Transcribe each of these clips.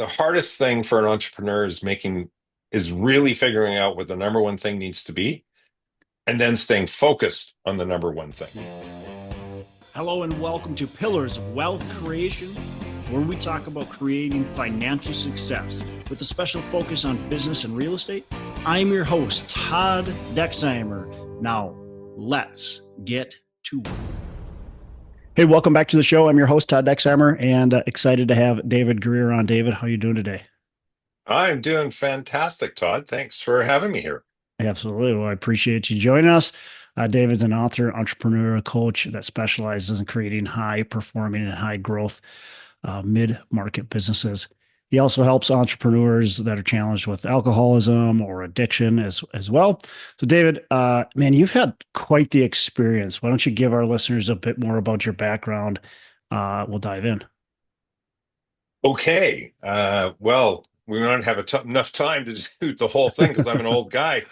the hardest thing for an entrepreneur is really figuring out what the number one thing needs to be and then staying focused on the number one thing. Hello and welcome to Pillars of Wealth Creation, where we talk about creating financial success with a special focus on business and real estate. I'm your host, Todd Dexheimer. Now, let's get to it. Hey, welcome back to the show. I'm your host, Todd Dexheimer, and excited to have David Greer on. David, how are you doing today? I'm doing fantastic, Todd. Thanks for having me here. Absolutely. Well, I appreciate you joining us. David's an author, entrepreneurial coach that specializes in creating high performing and high growth mid-market businesses. He also helps entrepreneurs that are challenged with alcoholism or addiction as well. So, David, man, you've had quite the experience. Why don't you give our listeners a bit more about your background? We'll dive in. Okay. Well, we don't have enough time to do the whole thing because I'm an old guy.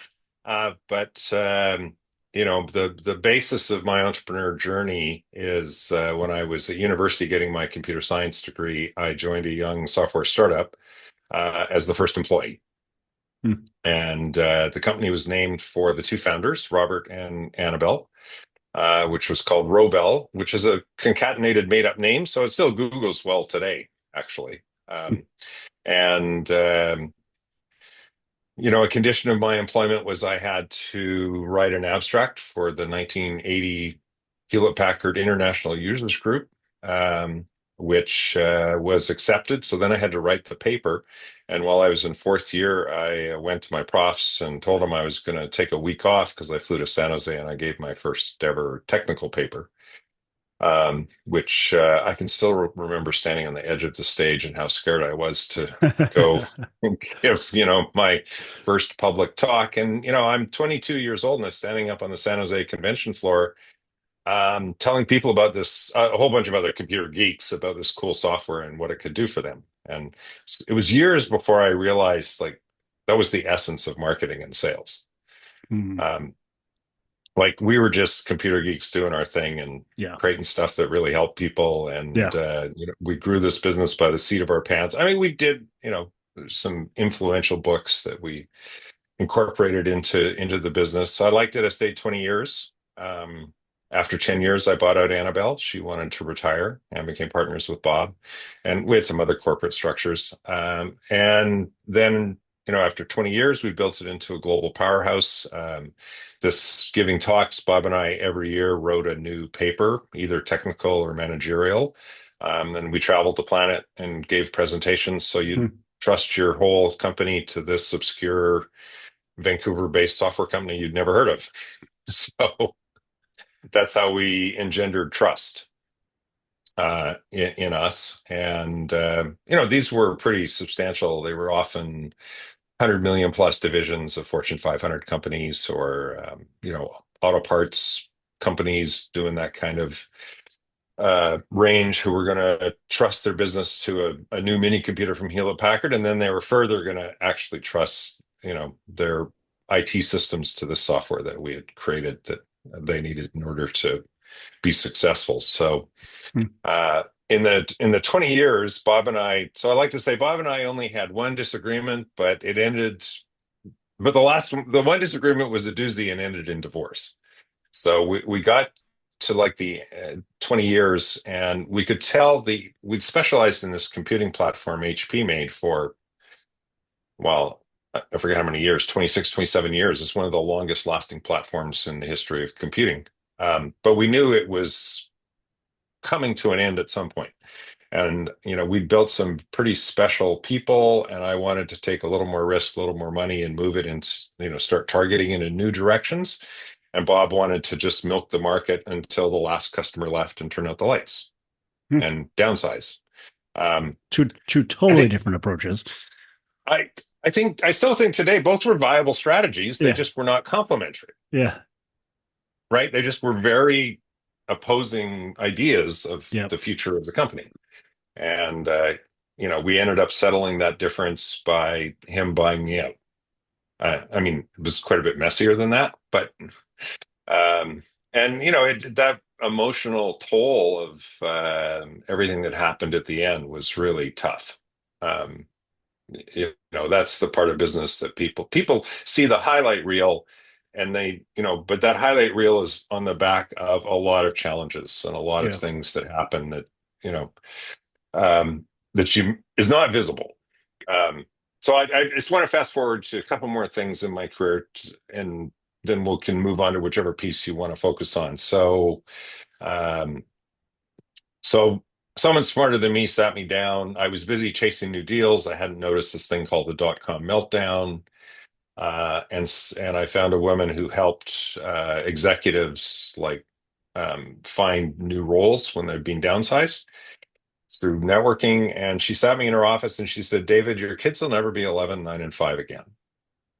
But the basis of my entrepreneur journey is when I was at university getting my computer science degree, I joined a young software startup as the first employee. Hmm. And the company was named for the two founders, Robert and Annabelle, which was called Robelle, which is a concatenated made-up name. So it still Googles well today, actually. And a condition of my employment was I had to write an abstract for the 1980 Hewlett-Packard International Users Group, which was accepted. So then I had to write the paper. And while I was in fourth year, I went to my profs and told them I was going to take a week off because I flew to San Jose and I gave my first ever technical paper. Which I can still remember standing on the edge of the stage and how scared I was to go and give, my first public talk. And, I'm 22 years old and I'm standing up on the San Jose convention floor, telling people about this, a whole bunch of other computer geeks about this cool software and what it could do for them. And it was years before I realized like that was the essence of marketing and sales. Hmm. Like we were just computer geeks doing our thing and Yeah. creating stuff that really helped people. And, Yeah. we grew this business by the seat of our pants. I mean, we did, some influential books that we incorporated into the business. So I liked it. I stayed 20 years. After 10 years, I bought out Annabelle. She wanted to retire and became partners with Bob. And we had some other corporate structures. And then after 20 years, we built it into a global powerhouse. This giving talks, Bob and I every year wrote a new paper, either technical or managerial. And we traveled the planet and gave presentations. So you trust your whole company to this obscure Vancouver-based software company you'd never heard of. So that's how we engendered trust in us. And, these were pretty substantial. They were often 100 million plus divisions of Fortune 500 companies or, auto parts companies doing that kind of range who were going to trust their business to a new mini computer from Hewlett Packard. And then they were further going to actually trust, their IT systems to the software that we had created that they needed in order to be successful. So, in the 20 years, Bob and I, so I like to say Bob and I only had one disagreement, but it ended, but the one disagreement was a doozy and ended in divorce. So we got to like the 20 years and we could tell we'd specialized in this computing platform HP made for, well, I forget how many years, 26, 27 years. It's one of the longest lasting platforms in the history of computing. But we knew it was coming to an end at some point. And, we built some pretty special people and I wanted to take a little more risk, a little more money and move it and, start targeting it in new directions. And Bob wanted to just milk the market until the last customer left and turn out the lights and downsize. Two totally different approaches. I still think today both were viable strategies. They just were not complementary. Yeah. Right. They just were very opposing ideas of the future of the company. And, we ended up settling that difference by him buying me out. I mean, it was quite a bit messier than that, but, that emotional toll of everything that happened at the end was really tough. that's the part of business that people see the highlight reel, and but that highlight reel is on the back of a lot of challenges and a lot of Yeah. things that happen that you know that you is not visible. Um, so I just want to fast forward to a couple more things in my career, and then we can move on to whichever piece you want to focus on. Um, so someone smarter than me sat me down. I was busy chasing new deals. I hadn't noticed this thing called the dot-com meltdown. And I found a woman who helped executives find new roles when they've been downsized through networking. And she sat me in her office and she said, "David, your kids will never be 11, 9, and 5 again."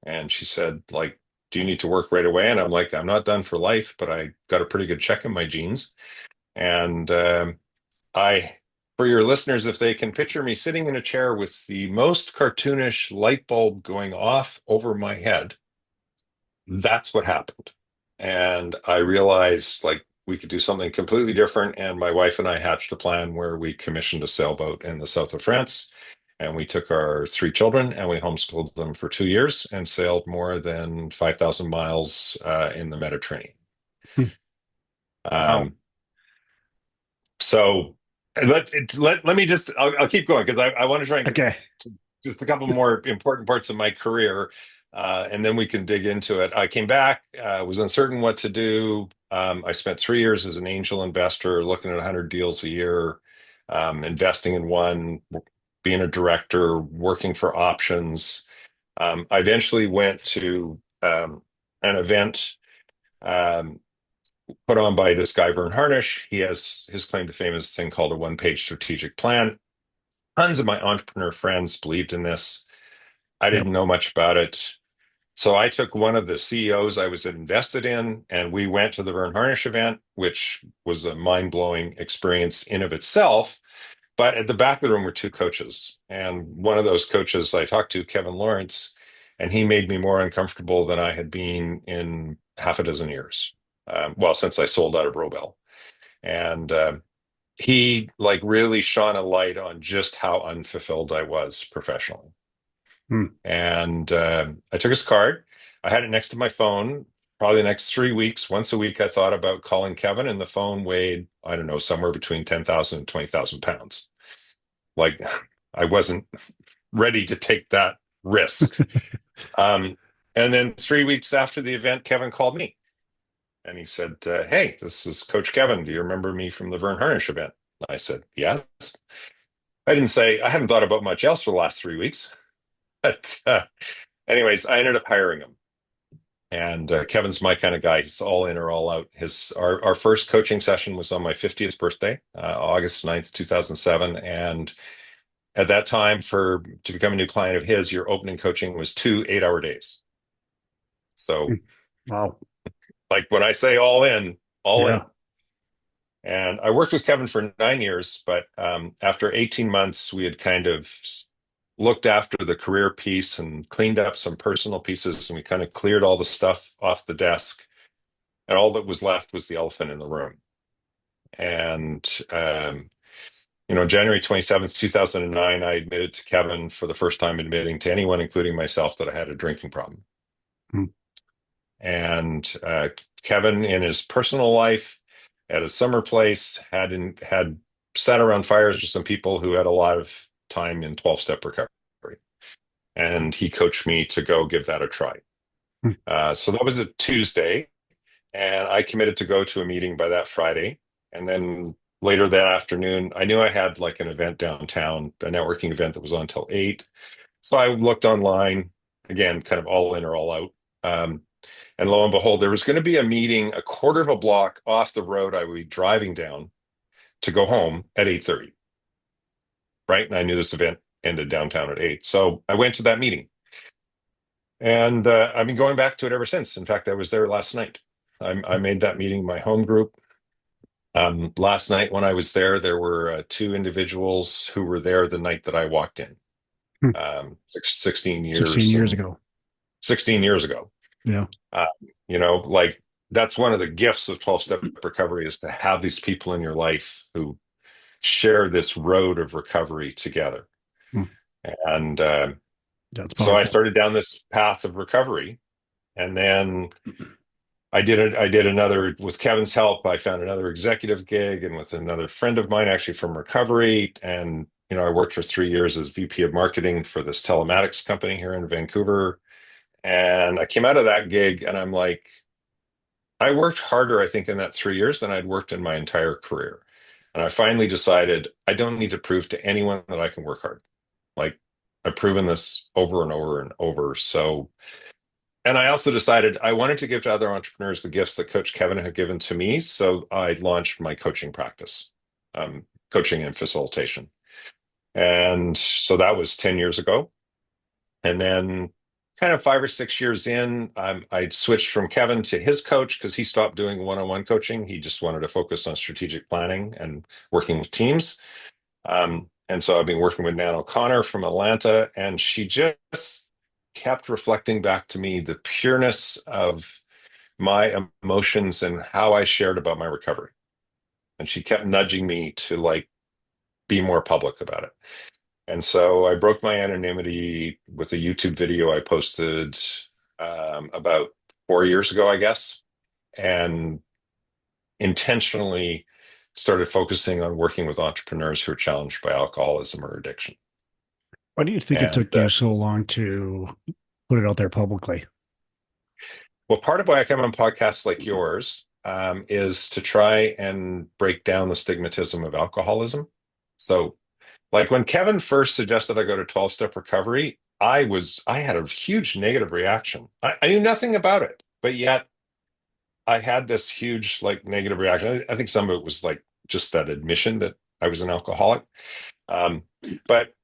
And she said, "Do you need to work right away?" And I'm like, "I'm not done for life, but I got a pretty good check in my jeans." And I, for your listeners, if they can picture me sitting in a chair with the most cartoonish light bulb going off over my head, that's what happened. And I realized we could do something completely different. And my wife and I hatched a plan where we commissioned a sailboat in the south of France. And we took our 3 children and we homeschooled them for 2 years and sailed more than 5,000 miles in the Mediterranean. Hmm. Wow. Um, so let me I'll keep going because I want to try and get Okay. to just a couple more important parts of my career, and then we can dig into it. I came back, was uncertain what to do. I spent 3 years as an angel investor, looking at 100 deals a year, investing in one, being a director, working for options. I eventually went to an event. Um, Put on by this guy, Vern Harnish. He has his claim to fame is a thing called a one-page strategic plan. Tons of my entrepreneur friends believed in this. I Yep. didn't know much about it. So I took one of the CEOs I was invested in, and we went to the Vern Harnish event, which was a mind-blowing experience in of itself. But at the back of the room were 2 coaches. And one of those coaches I talked to, Kevin Lawrence, and he made me more uncomfortable than I had been in half a dozen years. Well, since I sold out of Robelle. And he really shone a light on just how unfulfilled I was professionally. Hmm. And I took his card. I had it next to my phone. Probably the next 3 weeks, once a week, I thought about calling Kevin, and the phone weighed, I don't know, somewhere between 10,000 and 20,000 pounds. Like I wasn't ready to take that risk. Um, and then 3 weeks after the event, Kevin called me and he said, "Hey, this is Coach Kevin. Do you remember me from the Vern Harnish event?" I said, "Yes." I didn't say I hadn't thought about much else for the last 3 weeks. But anyways, I ended up hiring him. And Kevin's my kind of guy. He's all in or all out. Our first coaching session was on my 50th birthday, August 9th, 2007. And at that time, to become a new client of his, your opening coaching was 2 8-hour days. Hmm. So Wow. when I say all in, all in. Yeah. And I worked with Kevin for 9 years, but after 18 months, we had kind of looked after the career piece and cleaned up some personal pieces, and we kind of cleared all the stuff off the desk. And all that was left was the elephant in the room. And, January 27th, 2009, I admitted to Kevin for the first time, admitting to anyone, including myself, that I had a drinking problem. Hmm. And Kevin, in his personal life, at his summer place, had sat around fires with some people who had a lot of time in 12-step recovery, and he coached me to go give that a try. Hmm. So that was a Tuesday, and I committed to go to a meeting by that Friday. And then later that afternoon, I knew I had an event downtown, a networking event that was on till 8. So I looked online, again, kind of all in or all out. And lo and behold, there was going to be a meeting a quarter of a block off the road I would be driving down to go home at 8:30. Right. And I knew this event ended downtown at 8. So I went to that meeting. And I've been going back to it ever since. In fact, I was there last night. I made that meeting my home group. Last night when I was there were 2 individuals who were there the night that I walked in. Hmm. 16 16 years years and ago. 16 years ago. Yeah. Uh, you know, like that's one of the gifts of 12-step recovery, is to have these people in your life who share this road of recovery together. Hmm. And That's so I powerful. started down this path of recovery. And then I did another with Kevin's help. I found another executive gig and with another friend of mine, actually from recovery. And, I worked for 3 years as VP of marketing for this telematics company here in Vancouver. And I came out of that gig and I'm like, I worked harder, I think, in that 3 years than I'd worked in my entire career. And I finally decided I don't need to prove to anyone that I can work hard. Like I've proven this over and over and over. So, and I also decided I wanted to give to other entrepreneurs the gifts that Coach Kevin had given to me. So I launched my coaching practice, coaching and facilitation. And so that was 10 years ago. And then kind of 5 or 6 years in, I'd switched from Kevin to his coach because he stopped doing one-on-one coaching. He just wanted to focus on strategic planning and working with teams. And so I've been working with Nan O'Connor from Atlanta, and she just kept reflecting back to me the pureness of my emotions and how I shared about my recovery. And she kept nudging me to like be more public about it. And so I broke my anonymity with a YouTube video I posted about 4 years ago, I guess, and intentionally started focusing on working with entrepreneurs who are challenged by alcoholism or addiction. Why do you think it And took you so long to put it out there publicly? well, part of why I come on podcasts like yours is to try and break down the stigmatism of alcoholism. So, like when Kevin first suggested I go to 12-step recovery, I had a huge negative reaction. I knew nothing about it, but yet I had this huge like negative reaction. I think some of it was like just that admission that I was an alcoholic. Um, but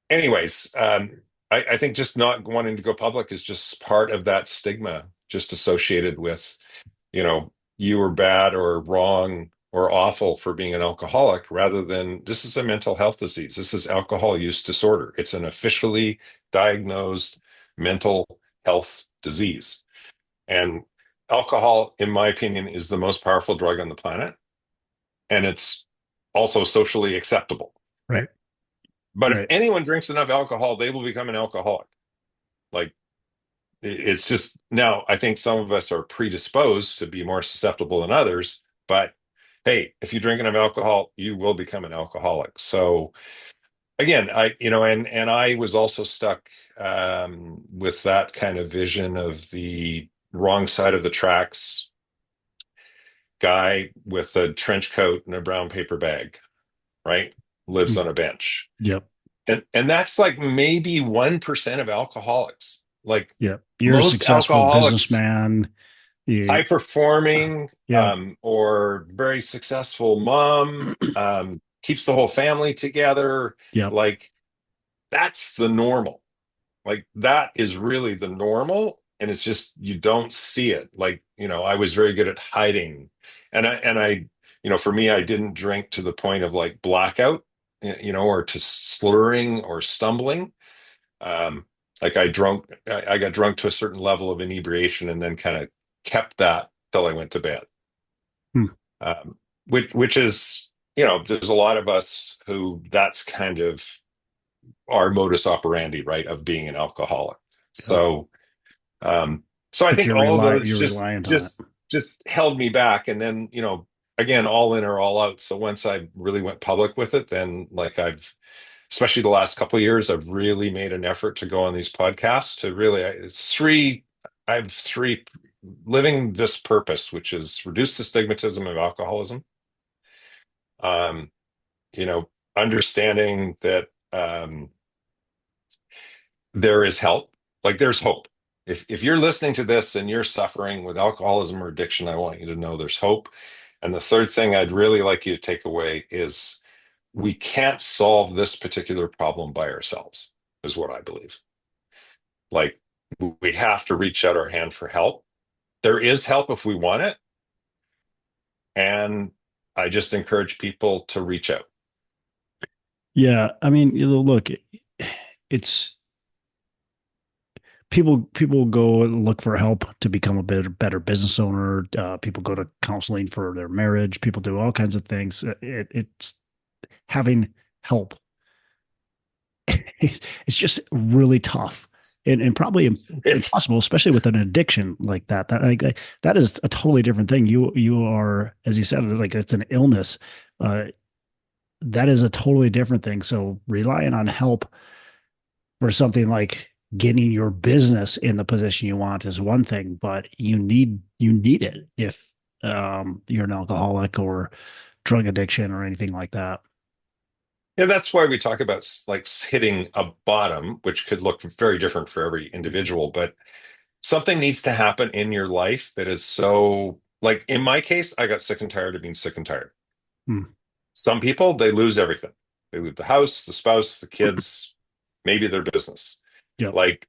anyways, I think just not wanting to go public is just part of that stigma, just associated with, you were bad or wrong or awful for being an alcoholic, rather than this is a mental health disease. This is alcohol use disorder. It's an officially diagnosed mental health disease. And alcohol, in my opinion, is the most powerful drug on the planet. And it's also socially acceptable. Right. But if Right. anyone drinks enough alcohol, they will become an alcoholic. Like it's just now, I think some of us are predisposed to be more susceptible than others. But hey, if you drink enough alcohol, you will become an alcoholic. So again, and I was also stuck with that kind of vision of the wrong side of the tracks guy with a trench coat and a brown paper bag, right? Lives Mm. on a bench. Yep. And that's like maybe 1% of alcoholics. Like Yep. You're a most successful alcoholics, businessman. high You, performing, yeah. or very successful mom, keeps the whole family together. Yep. Like that's the normal. Like that is really the normal. And it's just you don't see it. Like, I was very good at hiding. And I, for me, I didn't drink to the point of like blackout, or to slurring or stumbling. Um, like I got drunk to a certain level of inebriation and then kind of kept that till I went to bed. Hmm. Um, which is, there's a lot of us who that's kind of our modus operandi, right, of being an alcoholic. Yep. So, um, so I But think all of those you're just reliant on it. just just held me back. And then, again, all in or all out. So once I really went public with it, then like especially the last couple of years, I've really made an effort to go on these podcasts to really, I have three living this purpose, which is reduce the stigmatism of alcoholism. Um, Understanding that there is help, like there's hope. If you're listening to this and you're suffering with alcoholism or addiction, I want you to know there's hope. And the third thing I'd really like you to take away is we can't solve this particular problem by ourselves, is what I believe. Like we have to reach out our hand for help. There is help if we want it. And I just encourage people to reach out. Yeah. I mean, look, it's people go and look for help to become a better business owner. People go to counseling for their marriage. People do all kinds of things. It's having help it's just really tough and probably It's impossible, especially with an addiction like that. That is a totally different thing. You are, as you said, like it's an illness. Uh, that is a totally different thing. So relying on help for something like getting your business in the position you want is one thing, but you need it if you're an alcoholic or drug addiction or anything like that. Yeah, that's why we talk about like hitting a bottom, which could look very different for every individual, but something needs to happen in your life that is so, like in my case, I got sick and tired of being sick and tired. Hmm. Some people, they lose everything. They lose the house, the spouse, the kids, maybe their business. Yep. Like,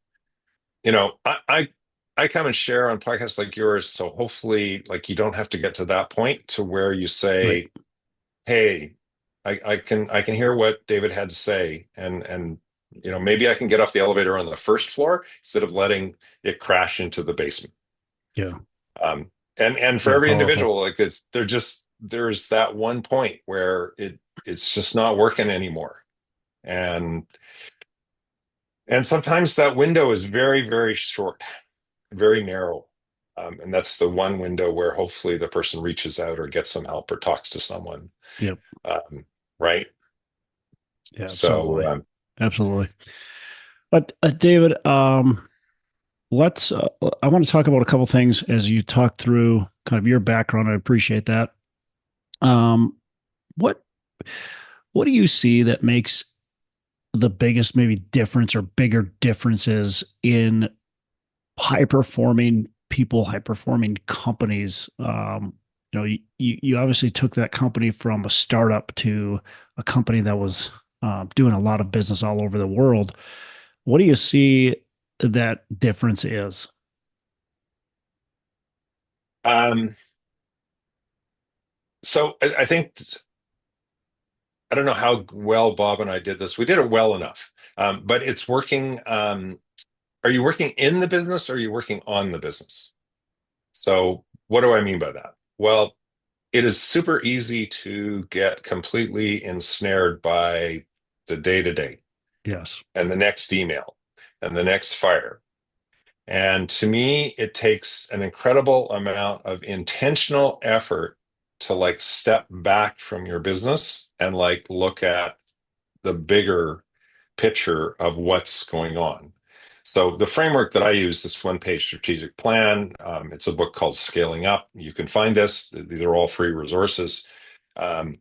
I come and share on podcasts like yours, so hopefully like you don't have to get to that point to where you Right. say, hey, I can hear what David had to say, and maybe I can get off the elevator on the first floor instead of letting it crash into the basement. Yeah. And for Yeah. every Powerful. individual, like there's that one point where it's just not working anymore. And and sometimes that window is very, very short, very narrow. And that's the one window where hopefully the person reaches out or gets some help or talks to someone. Yep. Right. Yeah. So Absolutely. Absolutely. But David, let's. I want to talk about a couple things as you talk through kind of your background. I appreciate that. Um, what what do you see that makes the biggest maybe difference or bigger differences in high performing people, high performing companies? You obviously took that company from a startup to a company that was doing a lot of business all over the world. What do you see that difference is? um, so I think I don't know how well Bob and I did this. We did it well enough, but it's working. Are you working in the business or are you working on the business? So what do I mean by that? Well, it is super easy to get completely ensnared by the day to day Yes. and the next email and the next fire. And to me, it takes an incredible amount of intentional effort to like step back from your business and like look at the bigger picture of what's going on. So the framework that I use, this one-page strategic plan, it's a book called Scaling Up. You can find this. These are all free resources. Um,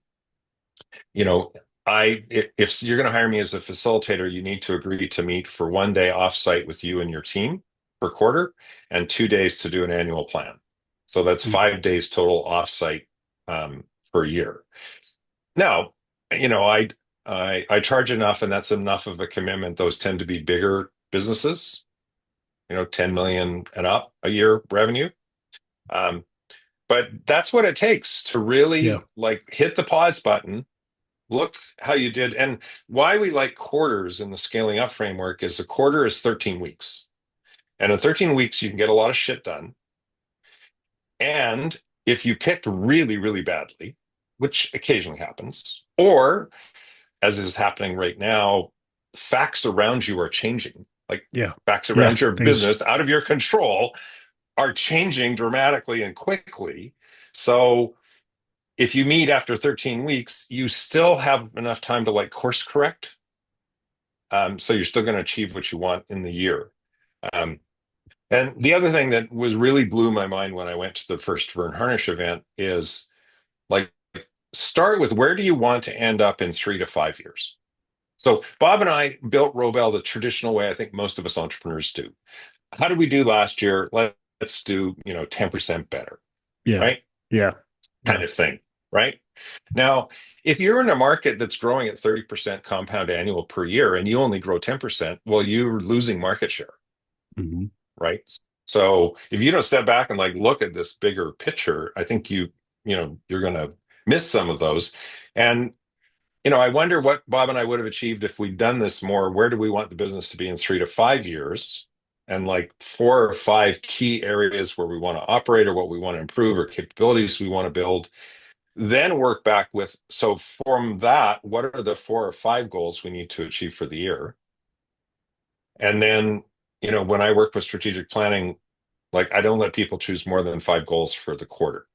you know, if you're going to hire me as a facilitator, you need to agree to meet for one day offsite with you and your team per quarter, and 2 days to do an annual plan. So that's 5 days total offsite per year. Now, I charge enough, and that's enough of a commitment. Those tend to be bigger businesses, 10 million and up a year revenue. Um, but that's what it takes to Yeah. really like hit the pause button. Look how you did, and why we like quarters in the scaling up framework is a quarter is 13 weeks, and in 13 weeks you can get a lot of shit done. And if you picked really, really badly, which occasionally happens, or as is happening right now, facts around you are changing. Like Yeah. facts Yeah. around your Things. business out of your control are changing dramatically and quickly. So if you meet after 13 weeks, you still have enough time to like course correct. So you're still going to achieve what you want in the year. Um, and the other thing that was really blew my mind when I went to the first Vern Harnish event is like start with where do you want to end up in 3 to 5 years? So Bob and I built Robelle the traditional way I think most of us entrepreneurs do. How did we do last year? Let's do, 10% better, Yeah. right? Yeah. Kind Yeah. of thing, right? Now, if you're in a market that's growing at 30% compound annual per year and you only grow 10%, well, you're losing market share, Hmm. right? So if you don't step back and like look at this bigger picture, I think you're going to miss some of those. And I wonder what Bob and I would have achieved if we'd done this more. Where do we want the business to be in 3 to 5 years? And like 4 or 5 key areas where we want to operate or what we want to improve or capabilities we want to build. then work back with, so from that, what are the 4 or 5 goals we need to achieve for the year? And then, when I work with strategic planning, like I don't let people choose more than 5 goals for the quarter.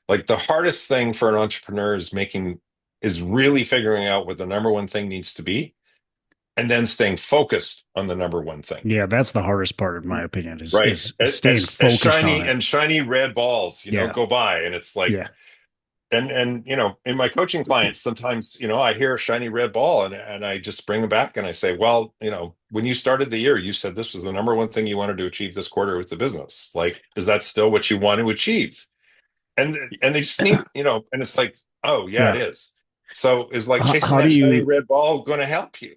Like the hardest thing for an entrepreneur is really figuring out what the number one thing needs to be and then staying focused on the number one thing. Yeah, that's the hardest part, in my opinion, is Right. is staying As focused on shiny it. and shiny red balls, Yeah, go by. And it's like, yeah, in my coaching clients, sometimes, I hear a shiny red ball and I just bring them back and I say, well, when you started the year, you said this was the number one thing you wanted to achieve this quarter with the business. Like, is that still what you want to achieve? And they just need, and it's like, oh yeah, it yeah. is. So is like chasing How do that shiny you? red ball going to help you?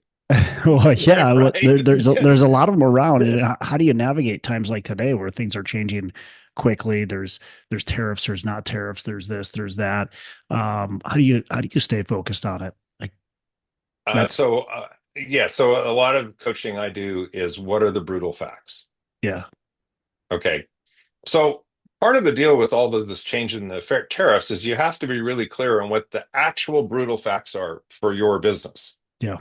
Well, yeah, Right. there's a lot of them around. And how do you navigate times like today where things are changing quickly? There's tariffs, there's not tariffs, there's this, there's that. How do you stay focused on it? Like Uh, that's so uh, yeah, so a lot of coaching I do is what are the brutal facts? yeah, Okay. So part of the deal with all of this change in the tariffs is you have to be really clear on what the actual brutal facts are for your business, yeah.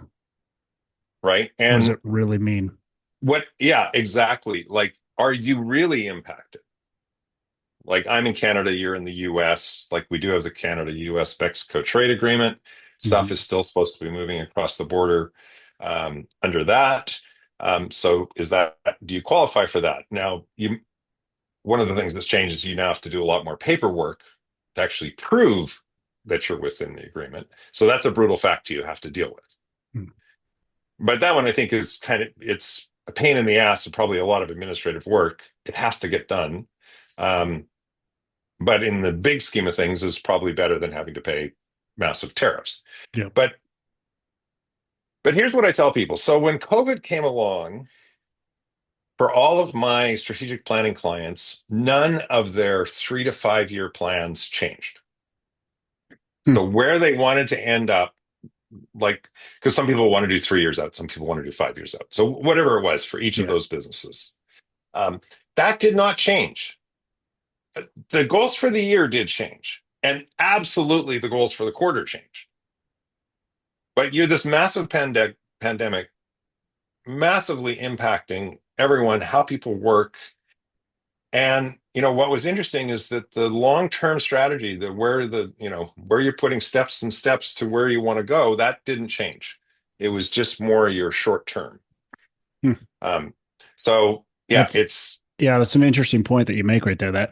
right? What does And it really mean? yeah, exactly. Like, are you really impacted? Like, I'm in Canada, you're in the US. Like, we do have the Canada US Mexico trade agreement. Stuff Mhm. is still supposed to be moving across the border under that. So, do you qualify for that? Now, one of the things that's changed is you now have to do a lot more paperwork to actually prove that you're within the agreement. So that's a brutal fact you have to deal with. Mm. But that one I think is it's a pain in the ass and probably a lot of administrative work. It has to get done. Um, but in the big scheme of things is probably better than having to pay massive tariffs. Yeah. But here's what I tell people. So when COVID came along, for all of my strategic planning clients, none of their 3 to 5 year plans changed. Hmm. So where they wanted to end up, like, because some people want to do 3 years out, some people want to do 5 years out. So whatever it was for each of Yeah. those businesses, um, that did not change. The goals for the year did change, and absolutely the goals for the quarter change. But you're this massive pandemic, massively impacting everyone, how people work. And what was interesting is that the long-term strategy, where you're putting steps and steps to where you want to go, that didn't change. It was just more your short term. Hmm. Um, so yeah, That's that's an interesting point that you make right there. That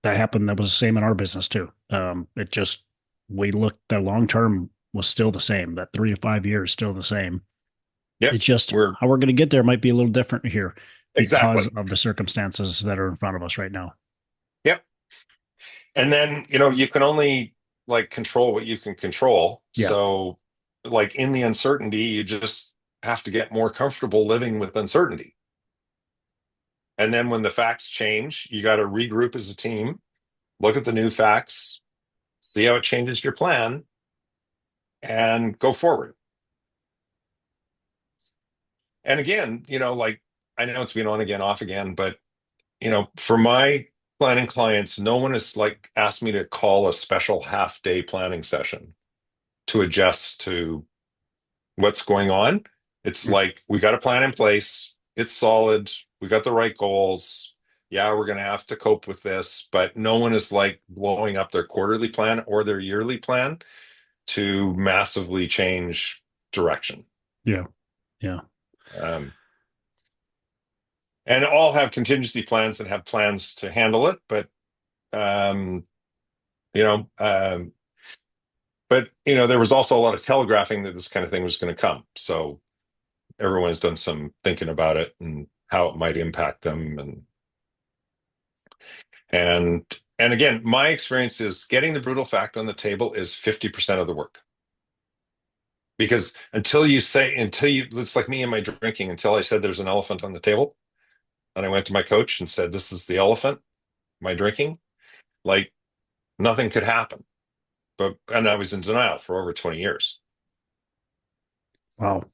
happened. That was the same in our business too. It just we looked the long term was still the same. That 3 to 5 years still the same. yep, It's just we're how we're going to get there might be a little different here because exactly. of the circumstances that are in front of us right now. Yep. And then, you can only like control what you can control. Yeah. So like in the uncertainty, you just have to get more comfortable living with uncertainty. And then when the facts change, you got to regroup as a team, look at the new facts, see how it changes your plan, and go forward. And again, like I know it's been on again, off again, but for my planning clients, no one has like asked me to call a special half day planning session to adjust to what's going on. It's Mm. like we got a plan in place. It's solid. We got the right goals. Yeah, we're going to have to cope with this, but no one is like blowing up their quarterly plan or their yearly plan to massively change direction. Yeah. Yeah. Um, and all have contingency plans and have plans to handle it, but um, you know, um, there was also a lot of telegraphing that this kind of thing was going to come. So everyone's done some thinking about it and how it might impact them, and again, my experience is getting the brutal fact on the table is 50% of the work. Because it's like me and my drinking, until I said there's an elephant on the table, and I went to my coach and said, this is the elephant, my drinking, like nothing could happen. And I was in denial for over 20 years. Wow.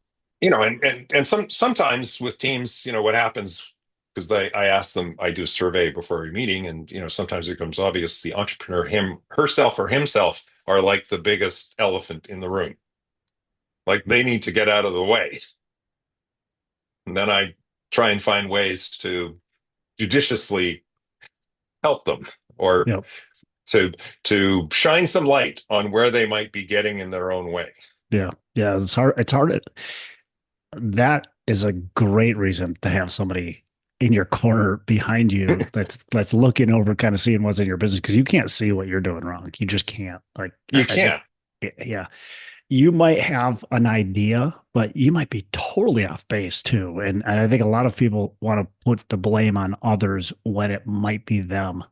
And sometimes with teams, what happens, because I ask them, I do a survey before every meeting, and sometimes it becomes obvious the entrepreneur, herself or himself, are like the biggest elephant in the room. Like they need to get out of the way. And then I try and find ways to judiciously help them, or Yep. to shine some light on where they might be getting in their own way. Yeah. Yeah. It's hard. It's hard. That is a great reason to have somebody in your corner behind you that's looking over, kind of seeing what's in your business, because you can't see what you're doing wrong. You just can't. Like You I think, can't. yeah, you might have an idea, but you might be totally off base too. And I think a lot of people want to put the blame on others when it might be them.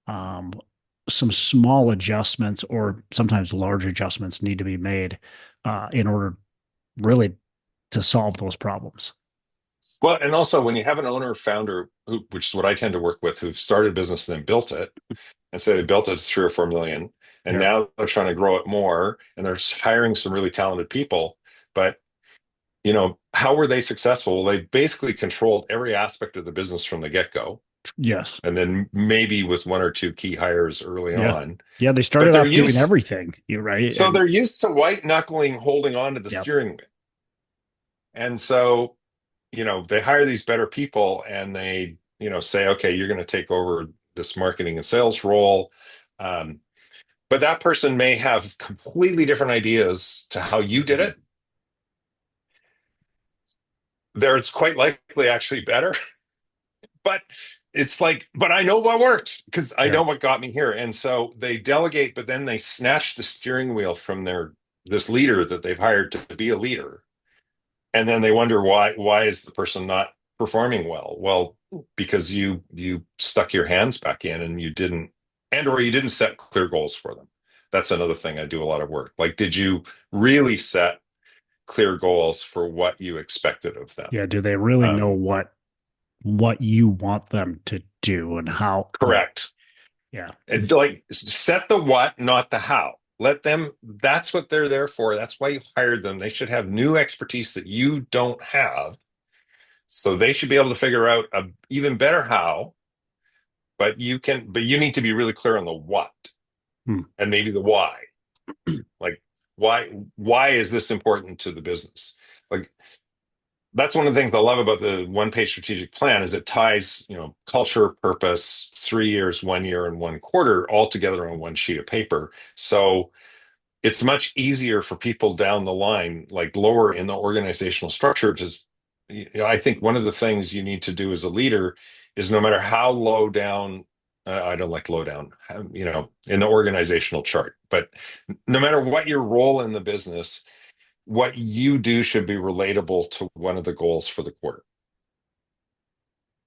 Um, some small adjustments or sometimes large adjustments need to be made in order really to solve those problems. Well, and also when you have an owner or founder, which is what I tend to work with, who've started a business and then built it, and say they built it to 3 or 4 million, and Yeah. now they're trying to grow it more, and they're hiring some really talented people. But how were they successful? Well, they basically controlled every aspect of the business from the get-go, Yes. and then maybe with one or two key hires early Yeah. on. Yeah. They But started they're off doing used, everything. You're right. so And they're used to white knuckling, holding on to the yeah. steering wheel, and so they hire these better people, and they say, okay, you're going to take over this marketing and sales role. Um, but that person may have completely different ideas to how you did it. There's quite likely actually better, but it's like, but I know what worked because I Yeah. know what got me here. And so they delegate, but then they snatch the steering wheel from this leader that they've hired to be a leader. And then they wonder why is the person not performing well? Well, because you stuck your hands back in, and you didn't set clear goals for them. That's another thing I do a lot of work. Like, did you really set clear goals for what you expected of them? Yeah. Do they really know Um, what you want them to do and how, like, correct. yeah. And like set the what, not the how. Let them, that's what they're there for. That's why you hired them. They should have new expertise that you don't have. So they should be able to figure out a even better how, but you need to be really clear on the what Hmm. and maybe the why. Like why is this important to the business? Like that's one of the things I love about the one-page strategic plan is it ties, culture, purpose, 3 years, 1 year, and 1 quarter all together on one sheet of paper. So it's much easier for people down the line, like lower in the organizational structure, I think one of the things you need to do as a leader is no matter how low down, I don't like low down, in the organizational chart, but no matter what your role in the business, what you do should be relatable to one of the goals for the quarter.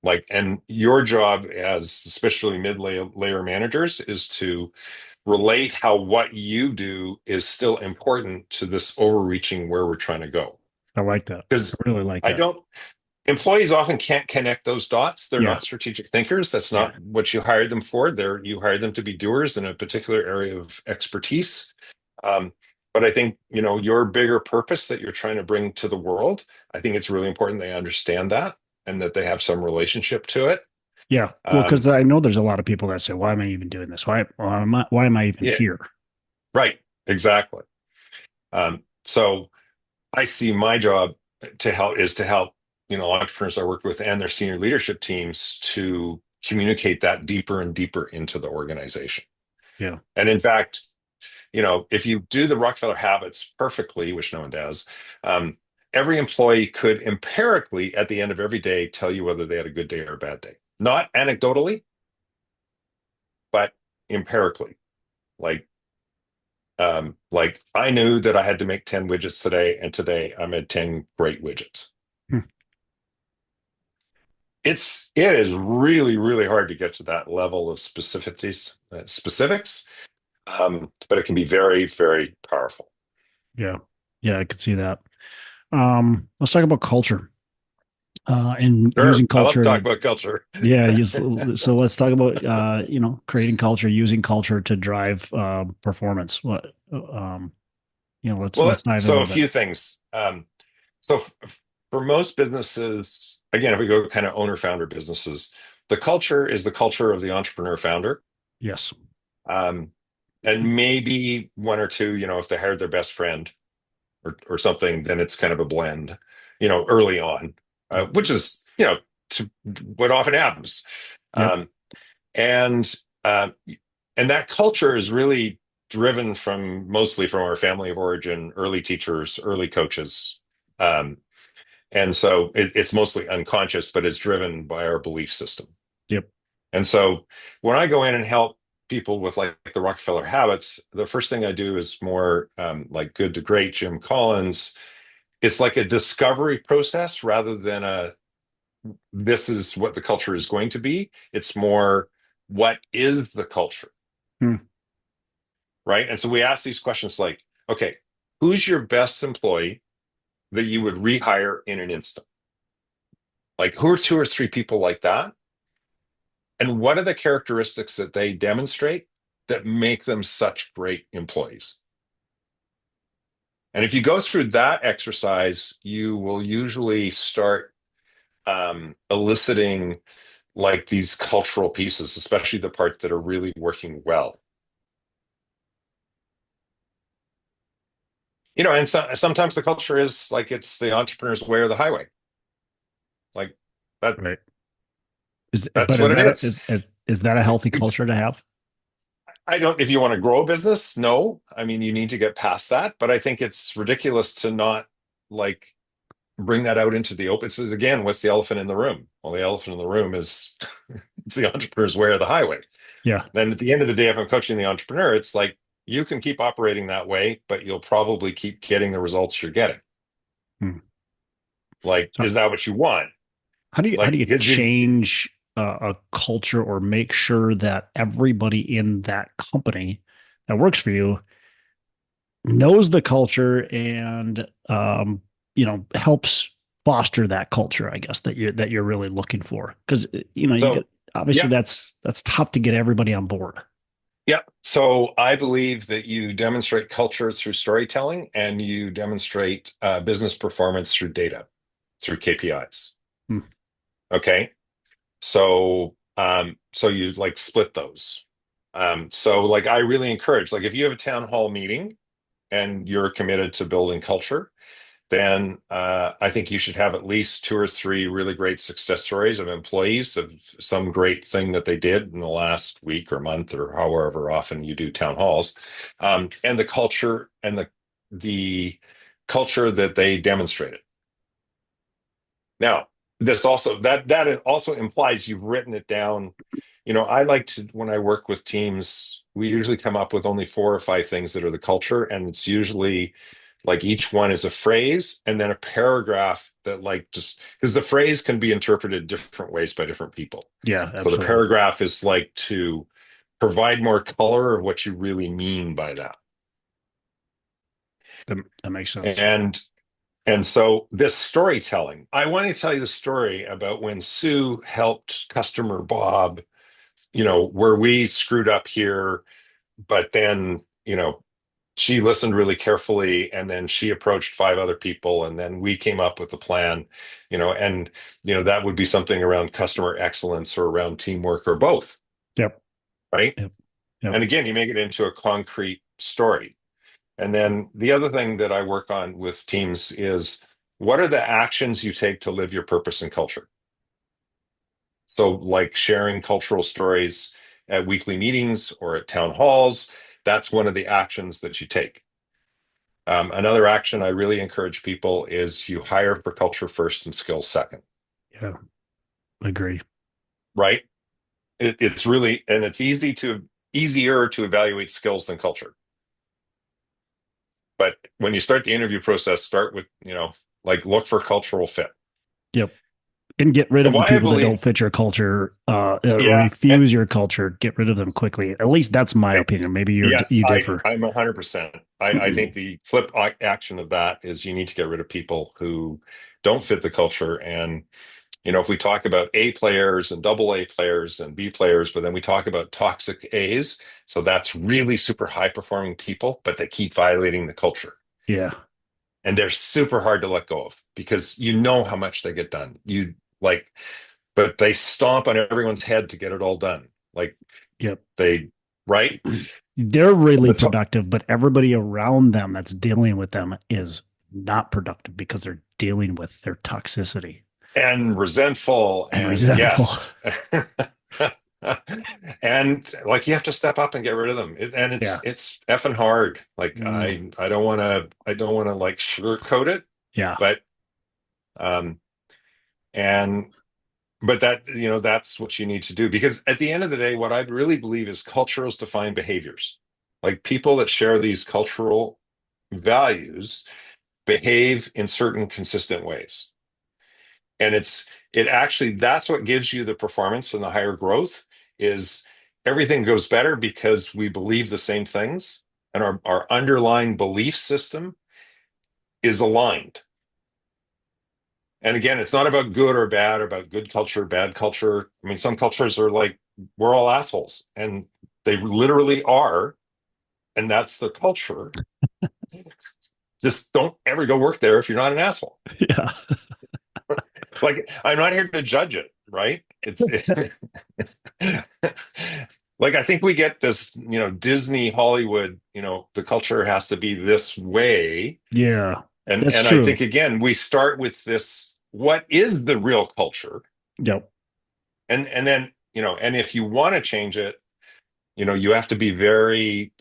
Like, and your job as especially mid-layer managers is to relate how what you do is still important to this overreaching where we're trying to go. I like that. I Because really like I that. don't, employees often can't connect those dots. They're Yeah. not strategic thinkers. That's Yeah. not what you hired them for. You hired them to be doers in a particular area of expertise. Um, but I think, your bigger purpose that you're trying to bring to the world, I think it's really important they understand that and that they have some relationship to it. Yeah. Well, because Um, I know there's a lot of people that say, why am I even doing this? Why am I even yeah, here? right. Exactly. So I see my job to help, entrepreneurs I work with and their senior leadership teams to communicate that deeper and deeper into the organization. Yeah. And in fact, if you do the Rockefeller habits perfectly, which no one does, every employee could empirically at the end of every day tell you whether they had a good day or a bad day. Not anecdotally, but empirically. Like I knew that I had to make 10 widgets today, and today I made 10 great widgets. Hmm. It is really, really hard to get to that level of specifics, but it can be very, very powerful. Yeah. Yeah. I could see that. Let's talk about culture, and Sure, using I love to culture talk to, about culture. yeah. So let's talk about, creating culture, using culture to drive, performance. Let's Well, dive in a so a little bit. few things. So for most businesses, again, if we go kind of owner founder businesses, the culture is the culture of the entrepreneur founder. Yes. Um, and maybe one or two, if they hired their best friend or something, then it's kind of a blend, early on, Yep. which is, to what often happens. Yep. Um, and uh, and that culture is really driven from mostly from our family of origin, early teachers, early coaches. Um, and so it's mostly unconscious, but it's driven by our belief system. Yep. And so when I go in and help people with like the Rockefeller habits, the first thing I do is more like Good to Great, Jim Collins. It's like a discovery process rather than this is what the culture is going to be. It's more, what is the culture? Hmm. Right. And so we ask these questions like, okay, who's your best employee that you would rehire in an instant? Like, who are two or three people like that? And what are the characteristics that they demonstrate that make them such great employees? And if you go through that exercise, you will usually start eliciting like these cultural pieces, especially the parts that are really working well. And sometimes the culture is like it's the entrepreneur's way or the highway. Like that, Right. that's But what it is. is that a healthy culture to have? I don't, if you want to grow a business, no. I mean, you need to get past that, but I think it's ridiculous to not like bring that out into the open. It says again, what's the elephant in the room? Well, the elephant in the room is it's the entrepreneur's way or the highway. Yeah. Then at the end of the day, if I'm coaching the entrepreneur, it's like you can keep operating that way, but you'll probably keep getting the results you're getting. Hmm. Like, So is that what you want? how do Like, you because you change a culture or make sure that everybody in that company that works for you knows the culture and helps foster that culture, I guess, that you're really looking for. Because you get so obviously yeah, that's tough to get everybody on board. yeah. So I believe that you demonstrate culture through storytelling and you demonstrate business performance through data, through KPIs. Hmm. Okay. So you like split those. So like I really encourage, like if you have a town hall meeting and you're committed to building culture, then I think you should have at least two or three really great success stories of employees of some great thing that they did in the last week or month or however often you do town halls, and the culture and the culture that they demonstrated. Now, this also that also implies you've written it down. I like to when I work with teams, we usually come up with only four or five things that are the culture, and it's usually like each one is a phrase and then a paragraph that like just because the phrase can be interpreted different ways by different people. Yeah, So the absolutely. paragraph is like to provide more color of what you really mean by that. That makes sense. And so this storytelling, I want to tell you the story about when Sue helped customer Bob, where we screwed up here, but then, she listened really carefully and then she approached five other people and then we came up with the plan, and, that would be something around customer excellence or around teamwork or both, Yep. right? Yep. Yep. And again, you make it into a concrete story. And then the other thing that I work on with teams is what are the actions you take to live your purpose and culture? So, like sharing cultural stories at weekly meetings or at town halls, that's one of the actions that you take. Another action I really encourage people is you hire for culture first and skills second, Yeah. Agree. right? It's really, and it's easier to evaluate skills than culture. But when you start the interview process, start with, like look for cultural fit. Yep. And get rid And of the why I people that believe, don't fit your culture, yeah, refuse your culture, get rid of them quickly. At least that's my opinion. Maybe yes, you differ. I'm 100%. I think the flip action of that is you need to get rid of people who don't fit the culture. And, if we talk about A players and double A players and B players, but then we talk about toxic A's, so that's really super high performing people, but they keep violating the culture. Yeah. and they're super hard to let go of because you know how much they get done. You like, but they stomp on everyone's head to get it all done. Like Yep. they, right? They're And really the to- productive, but everybody around them that's dealing with them is not productive because they're dealing with their toxicity and resentful and and resentful. yes. And like you have to step up and get rid of them. And Yeah. it's effing hard. Like Mm, I don't want to like sugarcoat it, yeah. but um and but that that's what you need to do because at the end of the day what I really believe is cultures define behaviors. Like people that share these cultural values behave in certain consistent ways. And it actually that's what gives you the performance and the higher growth is everything goes better because we believe the same things and our underlying belief system is aligned. And again, it's not about good or bad, or about good culture, bad culture. I mean, some cultures are like, we're all assholes, and they literally are, and that's the culture. Just don't ever go work there if you're not an asshole. Yeah. Like, I'm not here to judge it, right? Like I think we get this, Disney, Hollywood, the culture has to be this way. Yeah. And That's I true. think again, we start with this, what is the real culture? Yep. And then and if you want to change it, you have to be very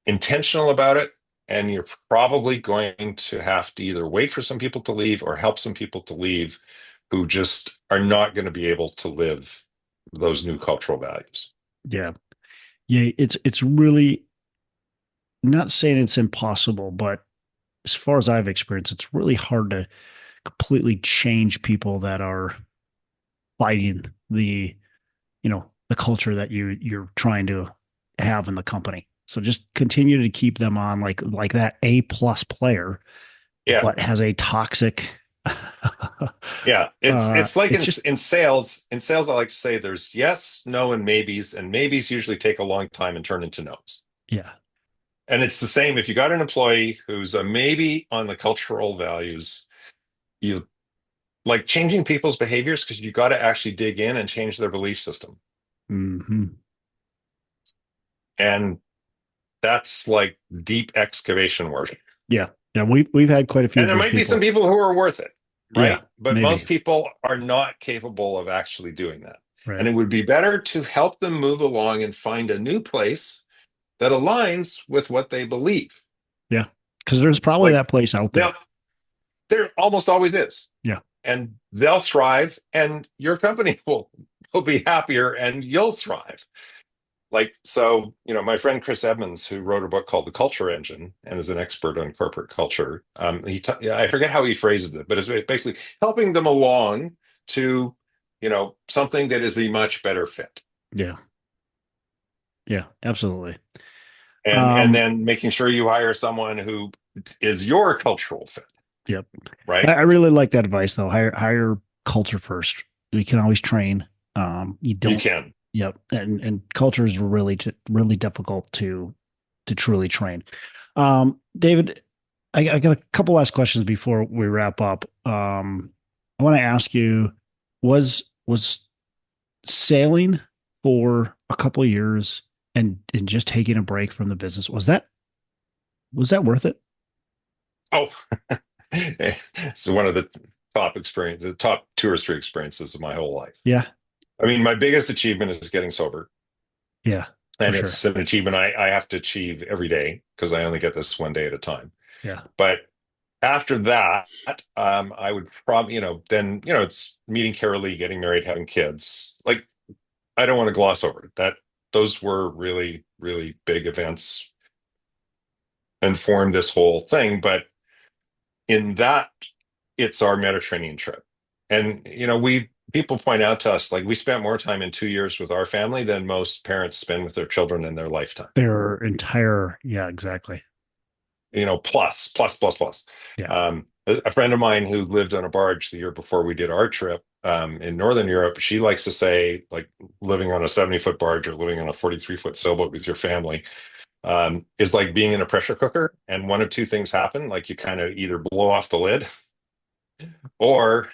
intentional about it, and you're probably going to have to either wait for some people to leave or help some people to leave who just are not going to be able to live those new cultural values. Yeah. Yeah. It's really not saying it's impossible, but as far as I've experienced, it's really hard to completely change people that are fighting the culture that you're trying to have in the company. So just continue to keep them on like that A+ player, Yeah. but has a toxic Yeah, it's like it's just in sales. In sales, I like to say there's yes, no, and maybes usually take a long time and turn into no's. yeah. And it's the same if you got an employee who's a maybe on the cultural values, you like changing people's behaviors because you got to actually dig in and change their belief system. Hmm. And that's like deep excavation work. Yeah. Yeah. We've had quite a few And of there those might be some people. people who are worth it, Yeah, right? But maybe. most people are not capable of actually doing that. And Right. it would be better to help them move along and find a new place that aligns with what they believe. Yeah. Because there's probably Like that place out now, there. there almost always is. Yeah. And they'll thrive, and your company will be happier, and you'll thrive. Like so, my friend Chris Edmonds, who wrote a book called The Culture Engine and is an expert on corporate culture. I forget how he phrases it, but it's basically helping them along to, something that is a much better fit, Yeah. Yeah. Absolutely. and Um, then making sure you hire someone who is your cultural fit, yep. I, right? I really like that advice though. Hire culture first. We can always train. You You don't. can. Yep. And culture is really difficult to truly train. David, I got a couple last questions before we wrap up. I want to ask you, was sailing for a couple of years and just taking a break from the business, was that worth it? Oh, it's one of the top two or three experiences of my whole life. Yeah. I mean, my biggest achievement is getting sober. Yeah, for And sure. it's an achievement I have to achieve every day because I only get this one day at a time. Yeah. But after that, I would probably, then, it's meeting Carol Lee, getting married, having kids. Like, I don't want to gloss over it. Those were really, really big events and formed this whole thing. But in that, it's our Mediterranean trip. And, people point out to us, like, we spent more time in 2 years with our family than most parents spend with their children in their lifetime. Their entire, yeah, exactly. Plus, plus, plus, plus. Yeah. A friend of mine who lived on a barge the year before we did our trip in Northern Europe, she likes to say, like, living on a 70-foot barge or living on a 43-foot sailboat with your family. is like being in a pressure cooker, and one of two things happen. Like you kind of either blow off the lid, or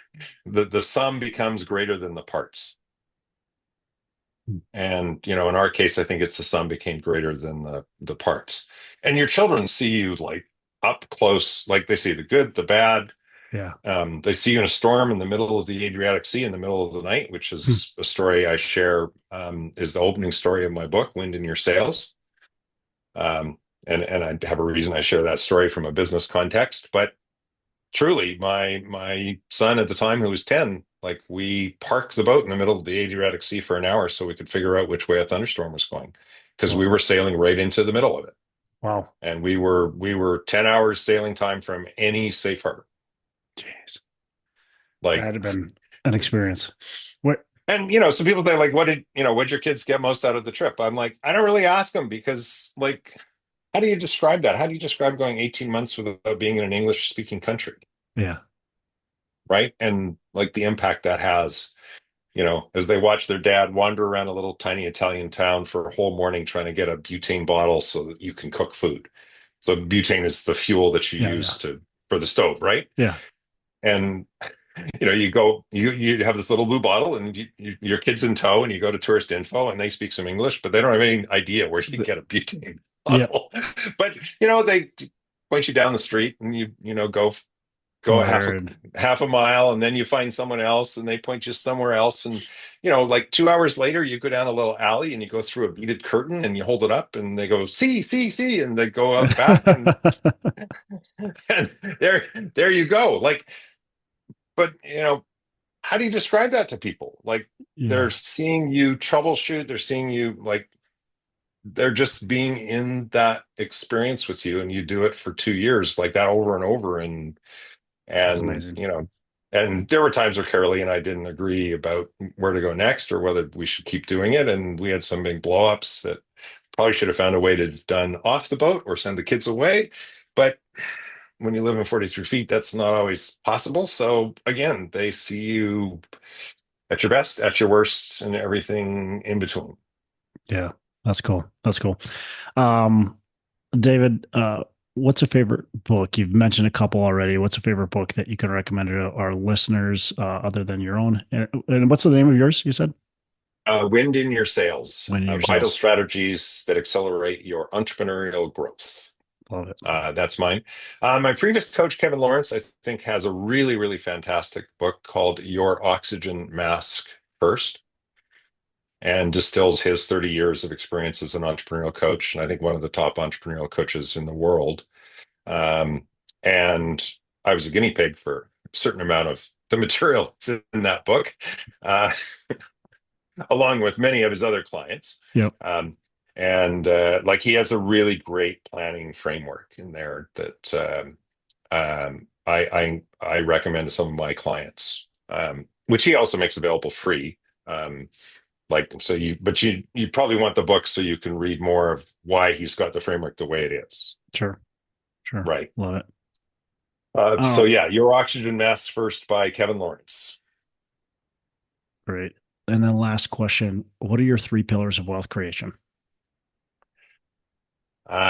the sum becomes greater than the parts. And in our case, I think it's the sum became greater than the parts. And your children see you like up close, like they see the good, the bad. Yeah. They see you in a storm in the middle of the Adriatic Sea in the middle of the night, which Hmm. is a story I share, is the opening story of my book, Wind in Your Sails. Um, and I have a reason I share that story from a business context. But truly, my son at the time, who was 10, like we parked the boat in the middle of the Adriatic Sea for an hour so we could figure out which way a thunderstorm was going, because we Wow. were sailing right into the middle of it. Wow. And we were 10 hours sailing time from any safe harbor. Jeez. That Like, had been an experience. What? and some people say, like, what'd your kids get most out of the trip? I'm like, I don't really ask them, because like, how do you describe that? How do you describe going 18 months without being in an English speaking country? Yeah. Right. And like the impact that has, as they watch their dad wander around a little tiny Italian town for a whole morning trying to get a butane bottle so that you can cook food. So butane is the fuel that you Yeah. Yeah. use for the stove, right? Yeah. And you have this little blue bottle, and your kid's in tow, and you go to tourist info, and they speak some English, but they don't have any idea where you The, get a butane yeah. bottle. But they point you down the street, and go Go half there a and half a mile, and then you find someone else, and they point you somewhere else, and like 2 hours later you go down a little alley, and you go through a beaded curtain, and you hold it up, and they go see see see, and they go out back, and and there you go. Like, but how do you describe that to people? Like, they're yeah. seeing you troubleshoot, they're seeing you, like, they're just being in that experience with you, and you do it for 2 years like that over and over. and That's And, amazing. and there were times where Carolee and I didn't agree about where to go next or whether we should keep doing it. And we had some big blowups that probably should have found a way to have done off the boat or send the kids away. But when you live in 43 feet, that's not always possible. So again, they see you at your best, at your worst, and everything in between. Yeah. That's cool. That's cool. Um, David, what's a favorite book? You've mentioned a couple already. What's a favorite book that you can recommend to our listeners, other than your own? And what's the name of yours? You said Wind in Your Sails, When in vital Yourselves. strategies that accelerate your entrepreneurial growth. Love it. That's mine. My previous coach, Kevin Lawrence, I think has a really, really fantastic book called Your Oxygen Mask First, and distills his 30 years of experience as an entrepreneurial coach. And I think one of the top entrepreneurial coaches in the world. Um, and I was a guinea pig for a certain amount of the material that's in that book, uh, along with many of his other clients. Yep. Um, and like, he has a really great planning framework in there that I recommend to some of my clients, which he also makes available free. Um, like, so you probably want the book so you can read more of why he's got the framework the way it is. Sure. Sure. Right. Love it. So Oh, yeah, Your Oxygen Mask First by Kevin Lawrence. great. And then last question, what are your three pillars of wealth creation?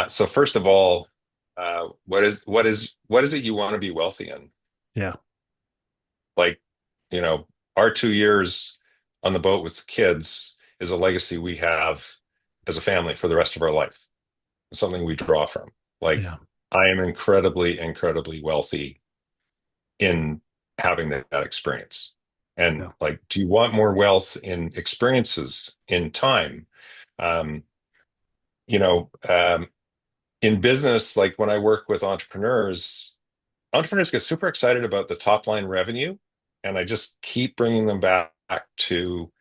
So first of all, what is it you want to be wealthy in? Yeah. Like, you know, our 2 years on the boat with the kids is a legacy we have as a family for the rest of our life. It's something we draw from. Like, Yeah. I am incredibly, incredibly wealthy in having that experience. And Yeah. like, do you want more wealth in experiences, in time? Um, you know, um, in business, like when I work with entrepreneurs get super excited about the top line revenue. And I just keep bringing them back to,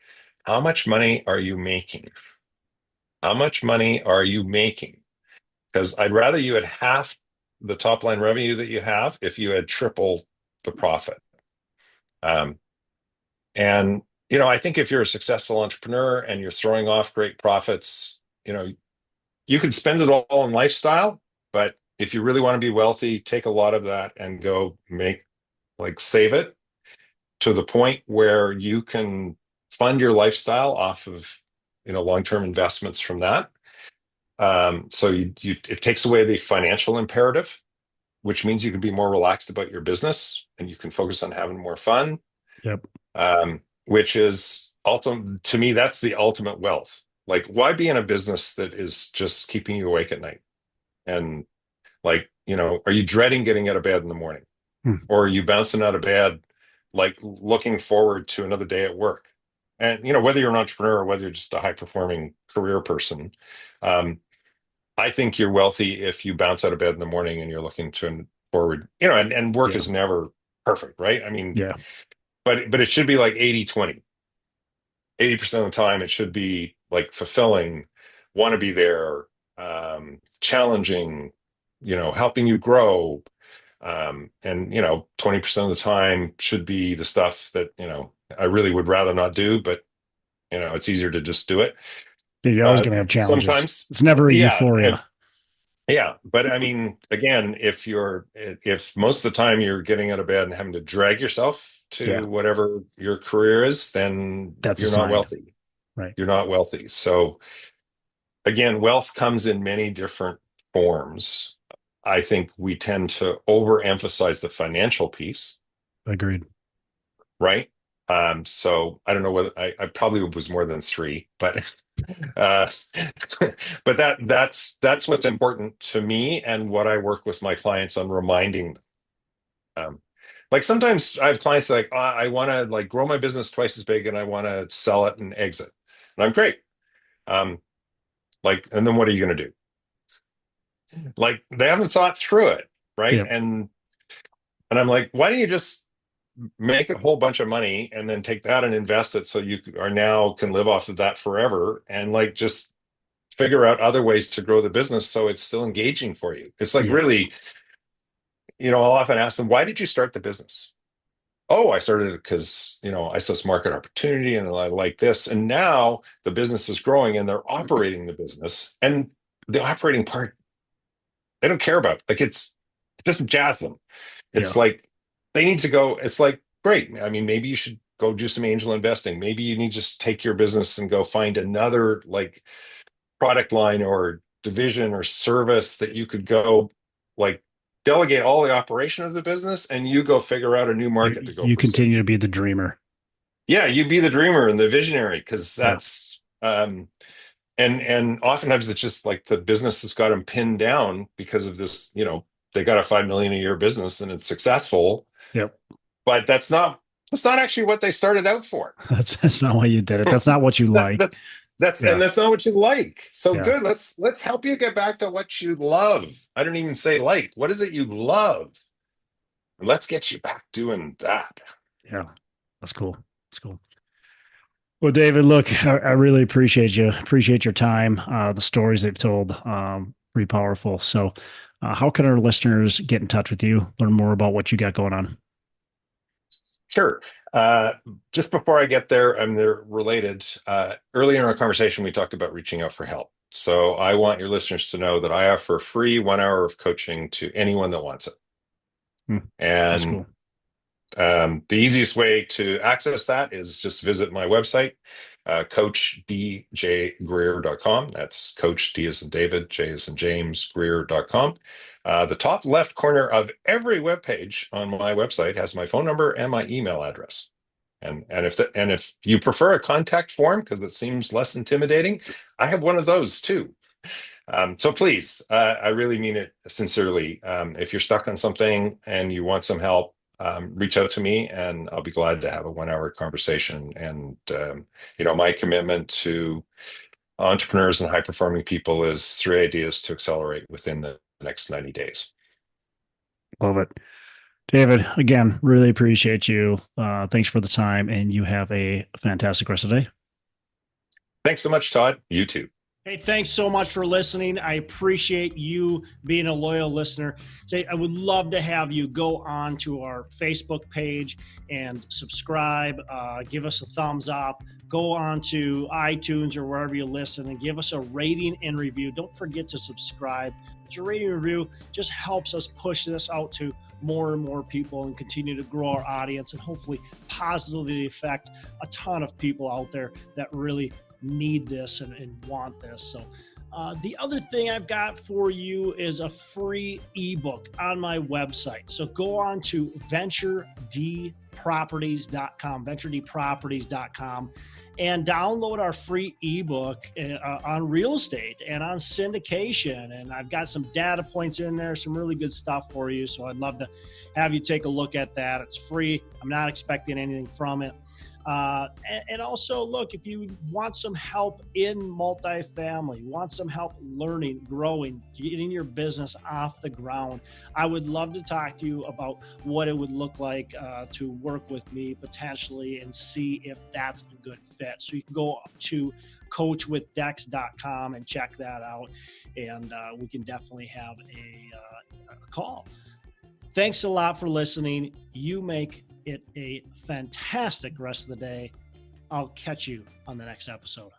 how much money are you making? How much money are you making? Because I'd rather you had half the top line revenue that you have if you had triple the profit. Um, and, I think if you're a successful entrepreneur and you're throwing off great profits, you can spend it all in lifestyle. But if you really want to be wealthy, take a lot of that and go make, like, save it to the point where you can fund your lifestyle off of long-term investments from that. It takes away the financial imperative, which means you can be more relaxed about your business and you can focus on having more fun. Yep. Which is ultimate to me, that's the ultimate wealth. Like, why be in a business that is just keeping you awake at night? And like, are you dreading getting out of bed in the morning? Hmm. Or are you bouncing out of bed, like looking forward to another day at work? And, whether you're an entrepreneur or whether you're just a high performing career person, I think you're wealthy if you bounce out of bed in the morning and you're looking to forward, and work Yeah. is never perfect, right? I mean, Yeah. but it should be like 80-20. 80% of the time it should be like fulfilling, want to be there, challenging, helping you grow. And 20% of the time should be the stuff that, I really would rather not do, but it's easier to just do it. You're always going to have challenges. Sometimes, It's never a yeah. And euphoria. yeah, but I mean, again, if most of the time you're getting out of bed and having to drag yourself Yeah. to whatever your career is, then That's a you're not sign. wealthy. Right. You're not wealthy. So again, wealth comes in many different forms. I think we tend to overemphasize the financial piece, Agreed. right? So I don't know whether I probably was more than three, but uh, but that's what's important to me and what I work with my clients on reminding them. Like sometimes I have clients like, I want to like grow my business twice as big and I want to sell it and exit. And I'm great. Um, and then what are you going to do? Like they haven't thought through it, right? Yeah. And I'm like, why don't you just make a whole bunch of money and then take that and invest it so you are now can live off of that forever and like just figure out other ways to grow the business so it's still engaging for you. It's like Yeah. really, I'll often ask them, why did you start the business? Oh, I started it because, I saw this market opportunity and I like this. And now the business is growing and they're operating the business. And the operating part, they don't care about. Like it doesn't jazz them. It's Yeah. like they need to go. It's like, great. I mean, maybe you should go do some angel investing. Maybe you need to just take your business and go find another like product line or division or service that you could go like delegate all the operation of the business and you go figure out a new market to go You pursue. continue to be the dreamer. Yeah, you be the dreamer and the visionary because Yeah. that's and oftentimes it's just like the business has got them pinned down because of this, they got a 5 million a year business and it's successful, Yep. but that's not actually what they started out for. That's not why you did it. That's not what you that, like. and Yeah. that's not what you like. So Yeah. good. Let's help you get back to what you love. I don't even say like. What is it you love? Let's get you back doing that. Yeah. That's cool. That's cool. Well, David, look, I really appreciate you. Appreciate your time. The stories they've told, pretty powerful. So, how can our listeners get in touch with you, learn more about what you got going on? Sure. Uh, just before I get there, and they're related. Earlier in our conversation, we talked about reaching out for help. So I want your listeners to know that I offer free 1 hour of coaching to anyone that wants it. Hmm, that's And cool. the easiest way to access that is just visit my website, coachdjgreer.com. That's Coach D as in David, J as in James, Greer.com. The top left corner of every web page on my website has my phone number and my email address. And if you prefer a contact form because it seems less intimidating, I have one of those too. So please, I really mean it sincerely. If you're stuck on something and you want some help, reach out to me and I'll be glad to have a 1 hour conversation. And, my commitment to entrepreneurs and high performing people is 3 ideas to accelerate within the next 90 days. Love it. David, again, really appreciate you. Thanks for the time, and you have a fantastic rest of the day. Thanks so much, Todd. You too. Hey, thanks so much for listening. I appreciate you being a loyal listener. I would love to have you go on to our Facebook page and subscribe, give us a thumbs up, go on to iTunes or wherever you listen and give us a rating and review. Don't forget to subscribe. Your rating and review just helps us push this out to more and more people and continue to grow our audience and hopefully positively affect a ton of people out there that really need this and want this. So The other thing I've got for you is a free ebook on my website. So go on to venturedproperties.com, venturedproperties.com, and download our free ebook on real estate and on syndication. And I've got some data points in there, some really good stuff for you. So I'd love to have you take a look at that. It's free. I'm not expecting anything from it. And also, look, if you want some help in multifamily, want some help learning, growing, getting your business off the ground, I would love to talk to you about what it would look like to work with me potentially and see if that's a good fit. So you can go to coachwithdex.com and check that out, and we can definitely have a call. Thanks a lot for listening. You make it a fantastic rest of the day. I'll catch you on the next episode.